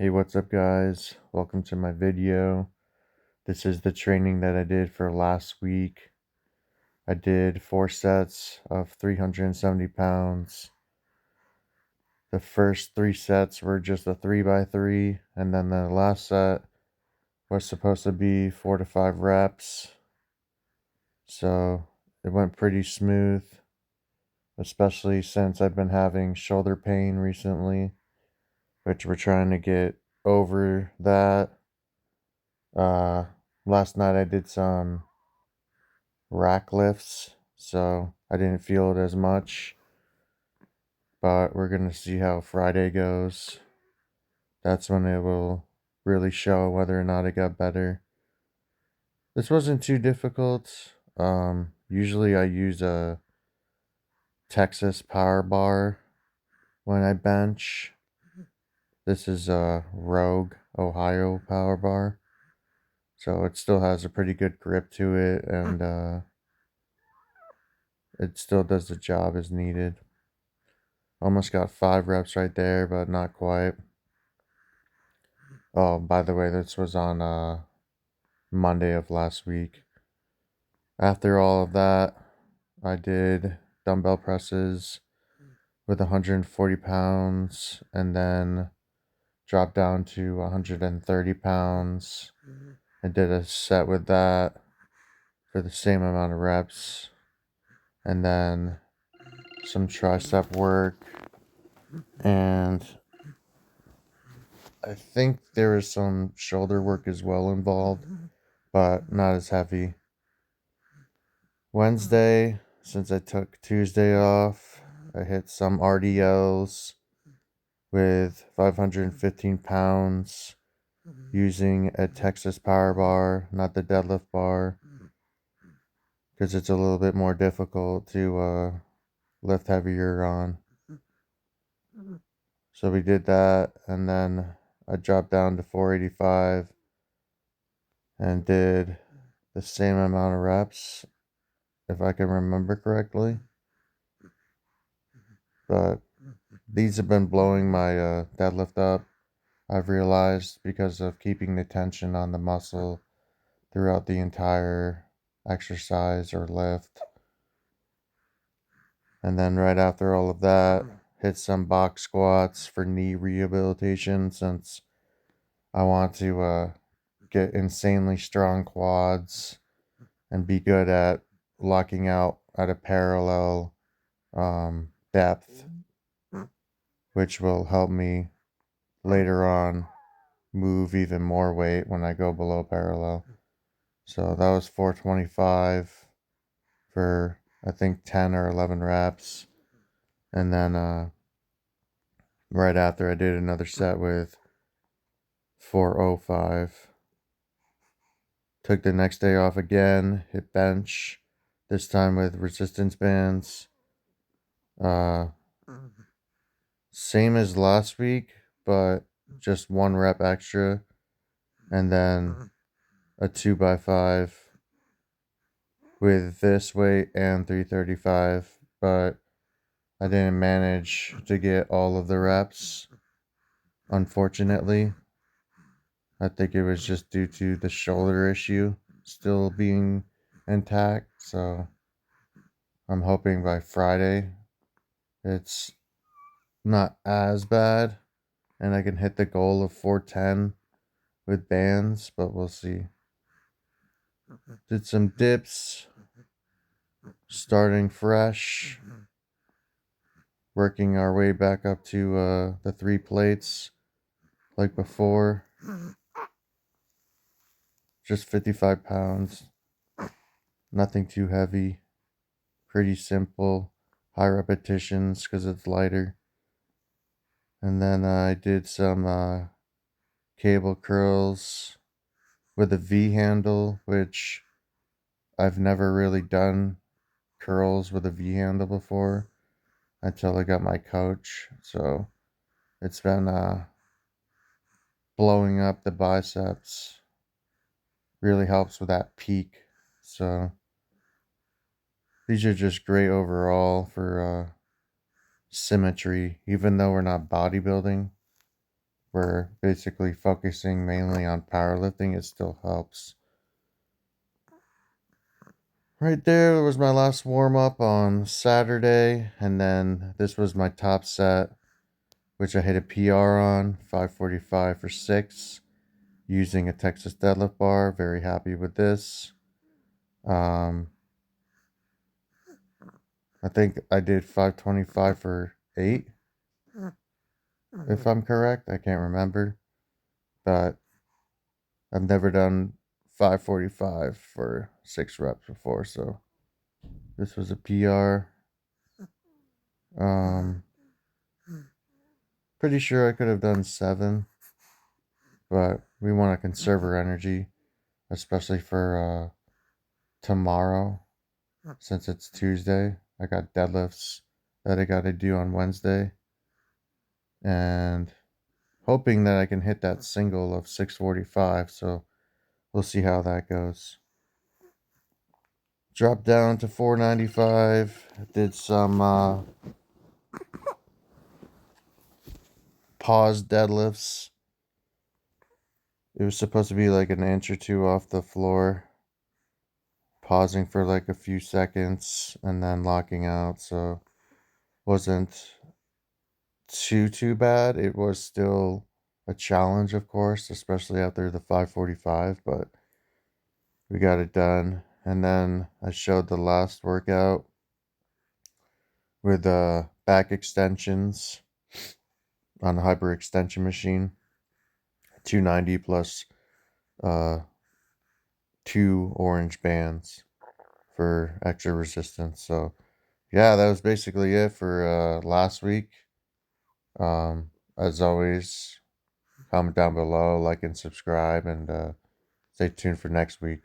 Hey, what's up guys? Welcome to my video. This is the training that I did for last week. I did 4 sets of 370 pounds. The first 3 sets were just a 3x3, and then the last set was supposed to be 4 to 5 reps. So it went pretty smooth, especially since I've been having shoulder pain recently, which we're trying to get over that. Uh, Last night I did some rack lifts, so I didn't feel it as much. But we're gonna see how Friday goes. That's when it will really show whether or not it got better. This wasn't too difficult. Usually I use a Texas power bar when I bench. This is a Rogue Ohio power bar. So it still has a pretty good grip to it, and it still does the job as needed. Almost got 5 reps right there, but not quite. Oh, by the way, this was on Monday of last week. After all of that, I did dumbbell presses with 140 pounds and then dropped down to 130 pounds and did a set with that for the same amount of reps, and then some tricep work, and I think there is some shoulder work as well involved, but not as heavy. Wednesday, since I took Tuesday off, I hit some RDLs with 515 pounds using a Texas power bar, not the deadlift bar, because it's a little bit more difficult to lift heavier on. So we did that, and then I dropped down to 485 and did the same amount of reps, if I can remember correctly. But these have been blowing my deadlift up, I've realized, because of keeping the tension on the muscle throughout the entire exercise or lift. And then right after all of that, hit some box squats for knee rehabilitation, since I want to get insanely strong quads and be good at locking out at a parallel depth, which will help me later on move even more weight when I go below parallel. So that was 425 for I think 10 or 11 reps. And then right after I did another set with 405. Took the next day off again, hit bench, this time with resistance bands. Uh Same as last week, but just 1 rep extra, and then a 2x5 with this weight and 335, but I didn't manage to get all of the reps, unfortunately. I think it was just due to the shoulder issue still being intact, so I'm hoping by Friday it's not as bad and I can hit the goal of 410 with bands, but we'll see. Did some dips, starting fresh, working our way back up to the 3 plates like before. Just 55 pounds, nothing too heavy, pretty simple, high repetitions because it's lighter. And then I did some cable curls with a V handle, which I've never really done curls with a V handle before until I got my coach. So it's been blowing up the biceps. Really helps with that peak. So these are just great overall for symmetry, even though we're not bodybuilding. we're basically focusing mainly on powerlifting, it still helps. Right there was my last warm up on Saturday, and then this was my top set, which I hit a PR on 545 for 6 using a Texas deadlift bar. Very happy with this. I think I did 525 for 8, if I'm correct. I can't remember, but I've never done 545 for 6 reps before, so this was a PR. Pretty sure I could have done 7, but we want to conserve our energy, especially for tomorrow, since it's Tuesday. I got deadlifts that I got to do on Wednesday, and hoping that I can hit that single of 645, so we'll see how that goes. Dropped down to 495, did some pause deadlifts. It was supposed to be like an inch or two off the floor, pausing for like a few seconds and then locking out, so wasn't too bad. It was still a challenge, of course, especially after the 545, but we got it done. And then I showed the last workout with back extensions on the hyper extension machine, 290 plus uh 2 orange bands for extra resistance. So yeah, that was basically it for last week. As always, comment down below, like and subscribe, and stay tuned for next week.